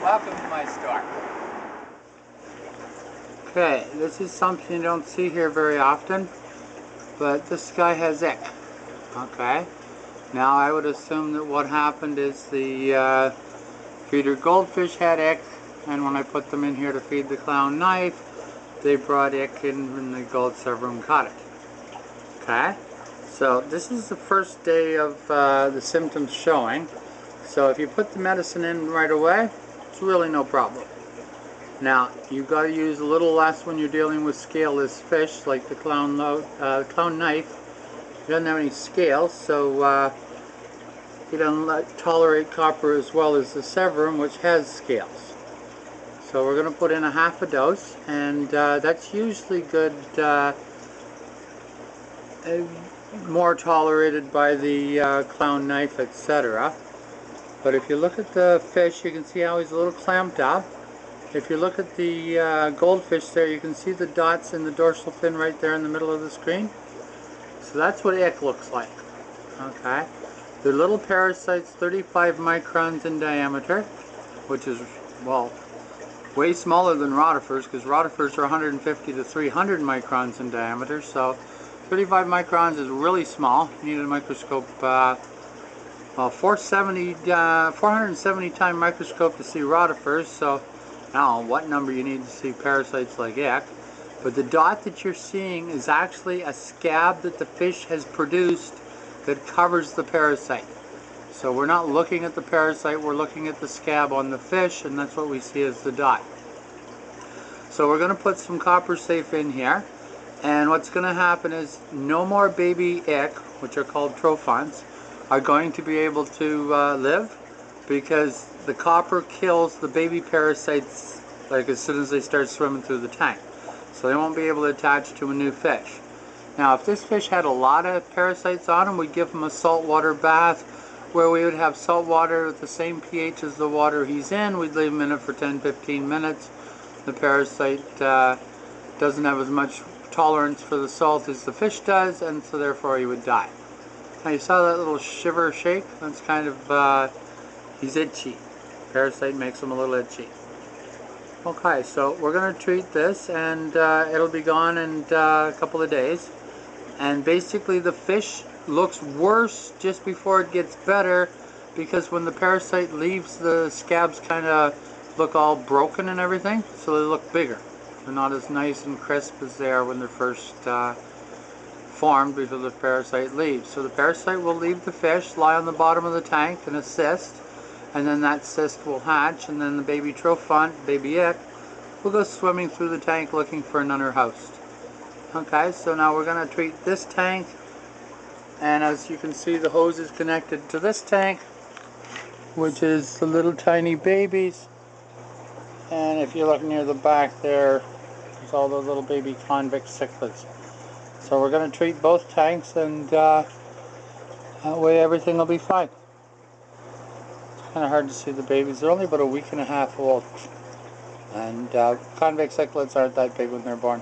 welcome to my store. Okay, this is something you don't see here very often, but this guy has ick. Okay, now I would assume that what happened is the feeder goldfish had ick, and when I put them in here to feed the clown knife, they brought ick in and the gold severum caught it. Okay, so this is the first day of the symptoms showing. So if you put the medicine in right away, it's really no problem. Now, you've got to use a little less when you're dealing with scaleless fish, like the clown knife. He doesn't have any scales, so he doesn't tolerate copper as well as the severum, which has scales. So we're going to put in a half a dose, and that's usually good, more tolerated by the clown knife, etc. But if you look at the fish, you can see how he's a little clamped up. If you look at the goldfish there, you can see the dots in the dorsal fin right there in the middle of the screen. So that's what ick looks like. Okay, they're little parasites, 35 microns in diameter, which is, well, way smaller than rotifers, because rotifers are 150 to 300 microns in diameter. So 35 microns is really small. You need a microscope, well, 470 time microscope to see rotifers. So I don't know what number you need to see parasites like ick. But the dot that you're seeing is actually a scab that the fish has produced that covers the parasite. So we're not looking at the parasite, we're looking at the scab on the fish, and that's what we see as the dot. So we're going to put some coppersafe in here, and what's going to happen is no more baby ick, which are called trophons, are going to be able to live, because the copper kills the baby parasites like as soon as they start swimming through the tank. So they won't be able to attach to a new fish. Now if this fish had a lot of parasites on him, we'd give him a saltwater bath where we would have salt water with the same pH as the water he's in. We'd leave him in it for 10-15 minutes. The parasite doesn't have as much tolerance for the salt as the fish does, and so therefore he would die. Now you saw that little shiver shake? That's kind of, he's itchy. Parasite makes him a little itchy. Okay, so we're going to treat this, and it'll be gone in a couple of days. And basically the fish looks worse just before it gets better, because when the parasite leaves, the scabs kind of look all broken and everything, so they look bigger. They're not as nice and crisp as they are when they're first formed before the parasite leaves. So the parasite will leave the fish, lie on the bottom of the tank in a cyst, and then that cyst will hatch, and then the baby trophon, baby ick, will go swimming through the tank looking for another host. Okay, so now we're going to treat this tank, and as you can see, the hose is connected to this tank, which is the little tiny babies. And if you look near the back there, there's all those little baby convict cichlids. So we're going to treat both tanks, and that way everything will be fine. It's kind of hard to see the babies. They're only about a week and a half old. And convict cichlids aren't that big when they're born.